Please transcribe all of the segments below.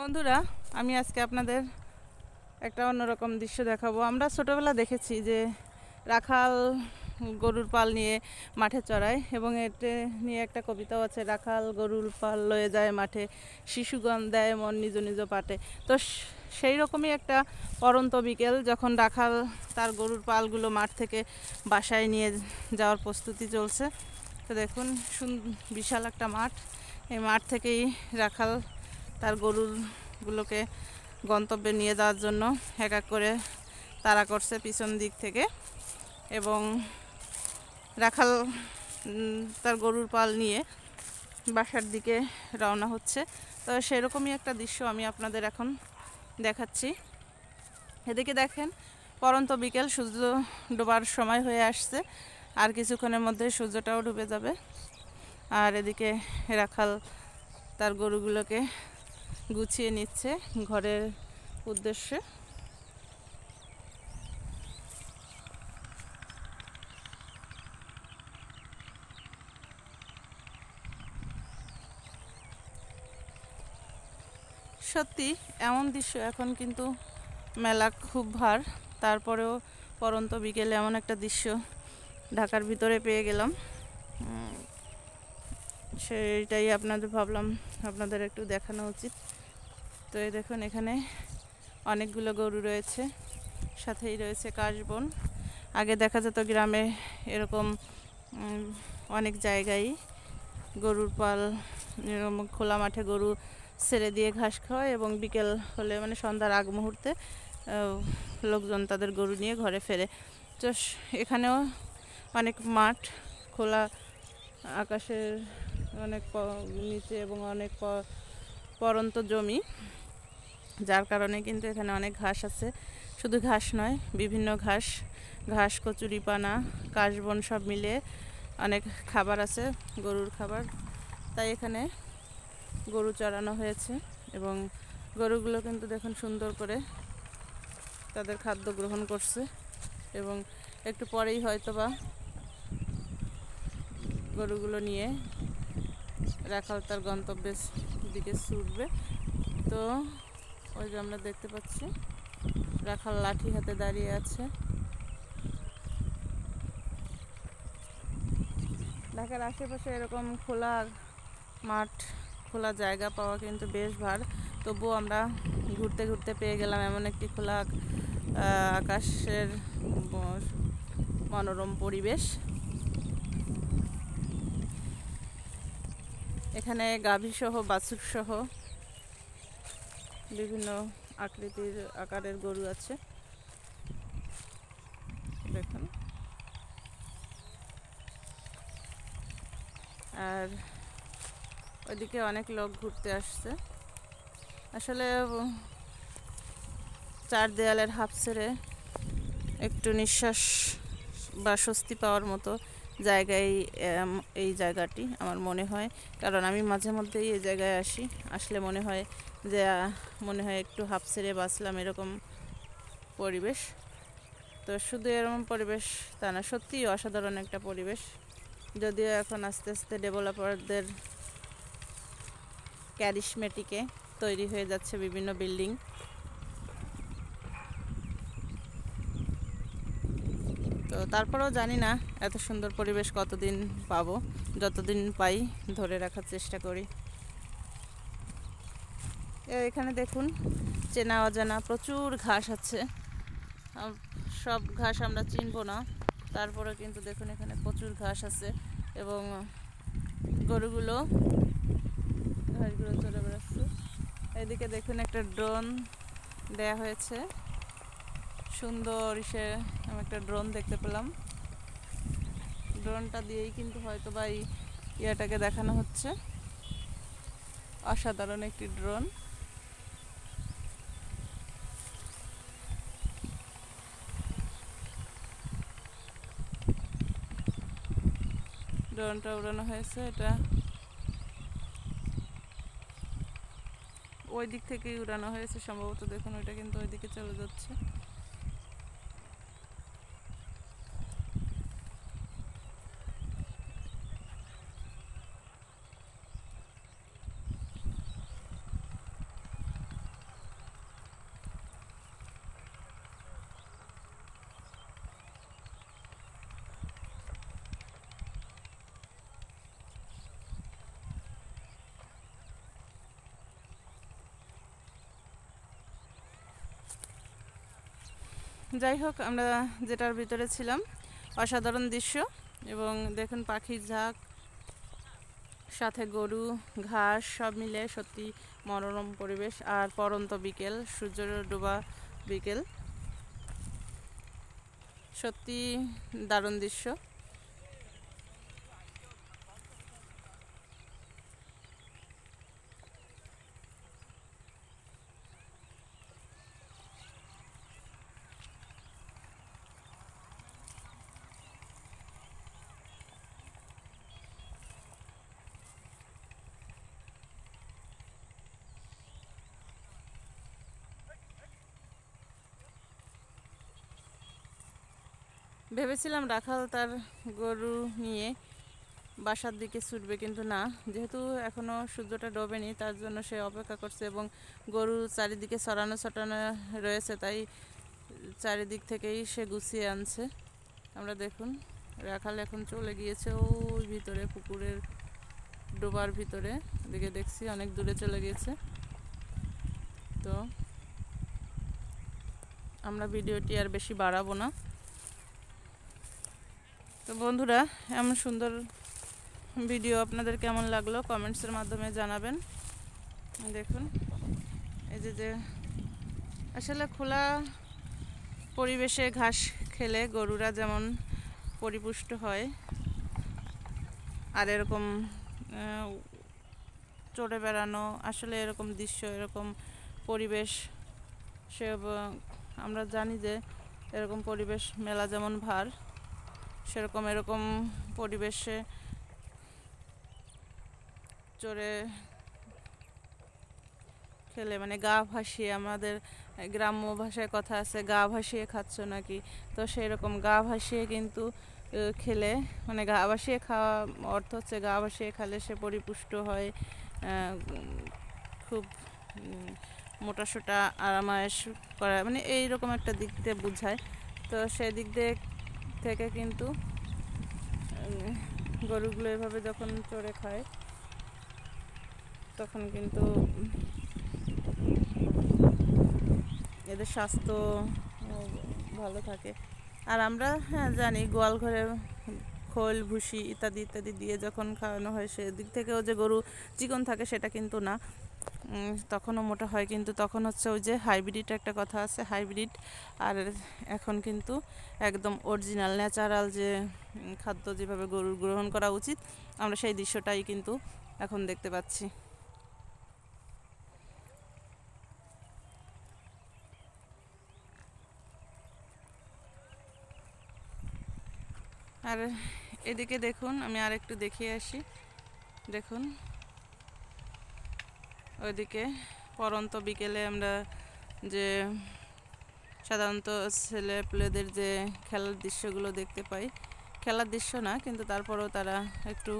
বন্ধুরা, আমি আজকে আপনাদের একটা অন্যরকম দৃশ্য দেখাবো। আমরা ছোটোবেলা দেখেছি যে রাখাল গরুর পাল নিয়ে মাঠে চড়ায়, এবং এতে নিয়ে একটা কবিতাও আছে, রাখাল গরুর পাল লয়ে যায় মাঠে, শিশুগণ দেয় মন নিজ নিজ পাটে। তো সেই রকমই একটা পরন্ত বিকেল, যখন রাখাল তার গরুর পালগুলো মাঠ থেকে বাসায় নিয়ে যাওয়ার প্রস্তুতি চলছে। তো দেখুন, বিশাল একটা মাঠ। এই মাঠ থেকেই রাখাল তার গরুগুলোকে গন্তব্যে নিয়ে যাওয়ার জন্য এক এক করে তাড়া করছে পিছন দিক থেকে, এবং রাখাল তার গরুর পাল নিয়ে বাসার দিকে রওনা হচ্ছে। তো সেরকমই একটা দৃশ্য আমি আপনাদের এখন দেখাচ্ছি। এদিকে দেখেন, পরন্ত বিকেল, সূর্য ডোবার সময় হয়ে আসছে, আর কিছুক্ষণের মধ্যে সূর্যটাও ডুবে যাবে। আর এদিকে রাখাল তার গরুগুলোকে গুছিয়ে নিচ্ছে ঘরের উদ্দেশ্যে। সত্যি এমন দৃশ্য এখন কিন্তু মেলা খুব ভার, তারপরেও পরন্ত বিকেলে এমন একটা দৃশ্য ঢাকার ভিতরে পেয়ে গেলাম। সেইটাই আপনাদের ভাবলাম আপনাদের একটু দেখানো উচিত। তো এই দেখুন, এখানে অনেকগুলো গরু রয়েছে, সাথেই রয়েছে কাশবন। আগে দেখা যেত গ্রামে এরকম অনেক জায়গায় গরুর পাল এরকম খোলা মাঠে গরু ছেড়ে দিয়ে ঘাস খাওয়ায়, এবং বিকেল হলে মানে সন্ধ্যার আগ মুহূর্তে লোকজন তাদের গরু নিয়ে ঘরে ফেরে। তো এখানেও অনেক মাঠ, খোলা আকাশের অনেক নিচে এবং অনেক পরন্ত জমি, যার কারণে কিন্তু এখানে অনেক ঘাস আছে। শুধু ঘাস নয়, বিভিন্ন ঘাস, কচুরিপানা, কাশবন সব মিলে অনেক খাবার আছে, গরুর খাবার। তাই এখানে গরু চড়ানো হয়েছে, এবং গরুগুলো কিন্তু দেখুন সুন্দর করে তাদের খাদ্য গ্রহণ করছে, এবং একটু পরেই হয়তোবা গরুগুলো নিয়ে রাখাল তার গন্তব্যের দিকে ছুটবে। তো ওই যে আমরা দেখতে পাচ্ছি রাখাল লাঠি হাতে দাঁড়িয়ে আছে। ঢাকার আশেপাশে এরকম খোলা মাঠ, খোলা জায়গা পাওয়া কিন্তু বেশ ভার। তবুও আমরা ঘুরতে ঘুরতে পেয়ে গেলাম এমন একটি খোলা আকাশের মনোরম পরিবেশ। এখানে গাভীসহ বাছুরসহ বিভিন্ন আকৃতির আকারের গরু আছে, দেখুন। আর ওইদিকে অনেক লোক ঘুরতে আসছে। আসলে চার দেয়ালের হাফ ছেড়ে একটু নিঃশ্বাস বা স্বস্তি পাওয়ার মতো জায়গায় এই জায়গাটি আমার মনে হয়, কারণ আমি মাঝে মধ্যেই এই জায়গায় আসলে মনে হয় যে একটু হাফ ছেড়ে বাঁচলাম, এরকম পরিবেশ। তো শুধু এরকম পরিবেশ তা না, সত্যিই অসাধারণ একটা পরিবেশ। যদিও এখন আস্তে আস্তে ডেভেলপারদের ক্যারিশমেটিকে তৈরি হয়ে যাচ্ছে বিভিন্ন বিল্ডিং। তো তারপরেও জানি না এত সুন্দর পরিবেশ কতদিন পাবো, যতদিন পাই ধরে রাখার চেষ্টা করি। এখানে দেখুন, চেনা অজানা প্রচুর ঘাস আছে। সব ঘাস আমরা চিনবো না, তারপরে কিন্তু দেখুন এখানে প্রচুর ঘাস আছে, এবং গরুগুলো ঘাসগুলো চলে বেড়াচ্ছে। এদিকে দেখুন একটা ড্রোন দেয়া হয়েছে, সুন্দর আমি একটা ড্রোন দেখতে পেলাম। ড্রোনটা দিয়েই কিন্তু হয়তো বা এই ইয়াটাকে দেখানো হচ্ছে। অসাধারণ একটি ড্রোন। ড্রোনটা উড়ানো হয়েছে, এটা ওই দিক থেকেই উড়ানো হয়েছে সম্ভবত। দেখুন ওইটা কিন্তু ওই দিকে চলে যাচ্ছে। যাই হোক, আমরা যেটার ভিতরে ছিলাম অসাধারণ দৃশ্য। এবং দেখুন পাখির ঝাঁক, সাথে গরু, ঘাস সব মিলে সত্যি মনোরম পরিবেশ। আর পরন্ত বিকেল, সূর্যের ডোবা বিকেল, সত্যি দারুণ দৃশ্য। ভেবেছিলাম রাখাল তার গরু নিয়ে বাসার দিকে ছুটবে, কিন্তু না, যেহেতু এখনও সূর্যটা ডোবেনি তার জন্য সে অপেক্ষা করছে এবং গরু চারিদিকে ছড়ানো ছটানো রয়েছে, তাই চারিদিক থেকেই সে গুছিয়ে আনছে। আমরা দেখুন রাখাল এখন চলে গিয়েছে ওই ভিতরে, পুকুরের ডোবার ভিতরে, দিকে দেখছি অনেক দূরে চলে গিয়েছে। তো আমরা ভিডিওটি আর বেশি বাড়াবো না। তো বন্ধুরা, এমন সুন্দর ভিডিও আপনাদের কেমন লাগলো কমেন্টসের মাধ্যমে জানাবেন। দেখুন এই যে আসলে খোলা পরিবেশে ঘাস খেলে গরুরা যেমন পরিপুষ্ট হয়, আর এরকম চড়ে বেড়ানো, আসলে এরকম দৃশ্য, এরকম পরিবেশ সে আমরা জানি যে এরকম পরিবেশ মেলা যেমন ভার, সেরকম এরকম পরিবেশে চড়ে খেলে মানে গা ভাসিয়ে, আমাদের গ্রাম্য ভাষায় কথা আছে গা ভাসিয়ে খাচ্ছ নাকি, তো সেই রকম গা ভাসিয়ে কিন্তু খেলে, মানে গা ভাসিয়ে খাওয়া অর্থ হচ্ছে গা ভাসিয়ে খেলে সে পরিপুষ্ট হয়, খুব মোটাসোটা আরামায়েশ করা, মানে এইরকম একটা দিক দিয়ে বোঝায়। তো সেই দিক থেকে কিন্তু গরুগুলো এভাবে যখন চড়ে খায় তখন কিন্তু এদের স্বাস্থ্য ভালো থাকে। আর আমরা জানি গোয়াল ঘরে খোল ভুসি ইত্যাদি ইত্যাদি দিয়ে যখন খাওয়ানো হয় সেদিক থেকেও যে গরু চিকন থাকে সেটা কিন্তু না, তখনও মোটা হয়, কিন্তু তখন হচ্ছে ওই যে হাইব্রিড একটা কথা আছে, হাইব্রিড। আর এখন কিন্তু একদম অরিজিনাল ন্যাচারাল যে খাদ্য যেভাবে গরুর গ্রহণ করা উচিত, আমরা সেই দৃশ্যটাই কিন্তু এখন দেখতে পাচ্ছি। আর এদিকে দেখুন, আমি আর একটু দেখিয়ে আসি। দেখুন ওইদিকে পরন্ত বিকেলে আমরা যে সাধারণত ছেলেপেলেদের যে খেলার দৃশ্যগুলো দেখতে পাই, খেলার দৃশ্য না কিন্তু তারপরেও তারা একটু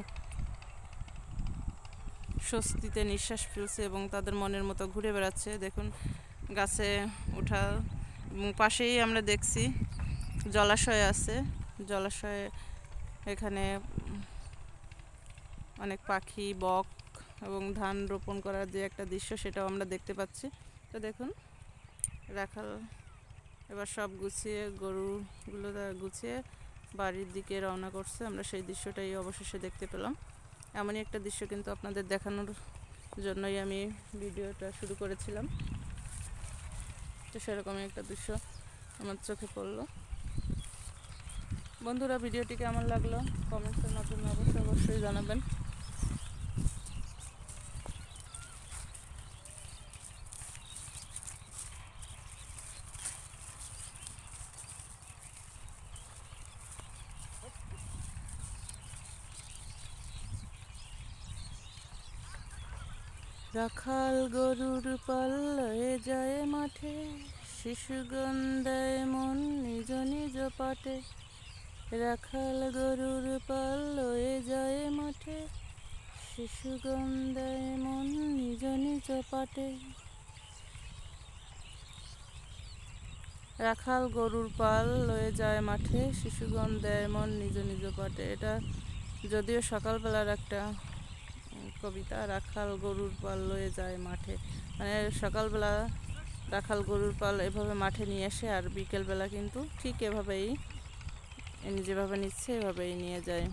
স্বস্তিতে নিঃশ্বাস ফেলছে এবং তাদের মনের মতো ঘুরে বেড়াচ্ছে। দেখুন গাছে ওঠা, পাশেই আমরা দেখছি জলাশয় আছে, জলাশয়ে এখানে অনেক পাখি, বক এবং ধান রোপণ করার যে একটা দৃশ্য সেটাও আমরা দেখতে পাচ্ছি। তো দেখুন রাখাল এবার সব গুছিয়ে, গরুগুলো গুছিয়ে বাড়ির দিকে রওনা করছে। আমরা সেই দৃশ্যটাই অবশেষে দেখতে পেলাম। এমনই একটা দৃশ্য কিন্তু আপনাদের দেখানোর জন্যই আমি ভিডিওটা শুরু করেছিলাম। তো সেরকমই একটা দৃশ্য আমার চোখে পড়লো। বন্ধুরা, ভিডিওটি কেমন লাগলো কমেন্টসের মাধ্যমে অবশ্যই জানাবেন। রাখাল গরুর পাল লয়ে যায় মাঠে, শিশুগন্ধায় মন নিজ নিজ পাটে। রাখাল গরুর পাল লয়ে যায় মাঠে, শিশুগন্ধায় মন নিজ নিজ পাটে। রাখাল গরুর পাল লয়ে যায় মাঠে, শিশুগণ দেয় মন নিজ নিজ পাটে। এটা যদিও সকালবেলার একটা কবিতা, রাখাল গরুর পাল লয়ে যায় মাঠে, মানে সকালবেলা রাখাল গরুর পাল এভাবে মাঠে নিয়ে আসে, আর বিকেলবেলা কিন্তু ঠিক এভাবেই যেভাবে নিচ্ছে এভাবেই নিয়ে যায়।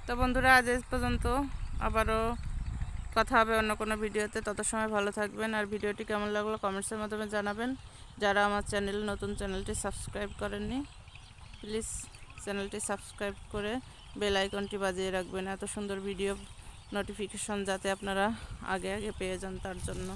তো বন্ধুরা, আজ এই পর্যন্ত, আবারও কথা হবে অন্য কোনো ভিডিওতে। তত সময় ভালো থাকবেন, আর ভিডিওটি কেমন লাগলো কমেন্টসের মাধ্যমে জানাবেন। যারা আমার নতুন চ্যানেলটি সাবস্ক্রাইব করেননি, প্লিজ চ্যানেলটি সাবস্ক্রাইব করে বেল আইকনটি বাজিয়ে রাখবেন, এত সুন্দর ভিডিও নোটিফিকেশন যাতে আপনারা আগে আগে পেয়ে যান তার জন্য।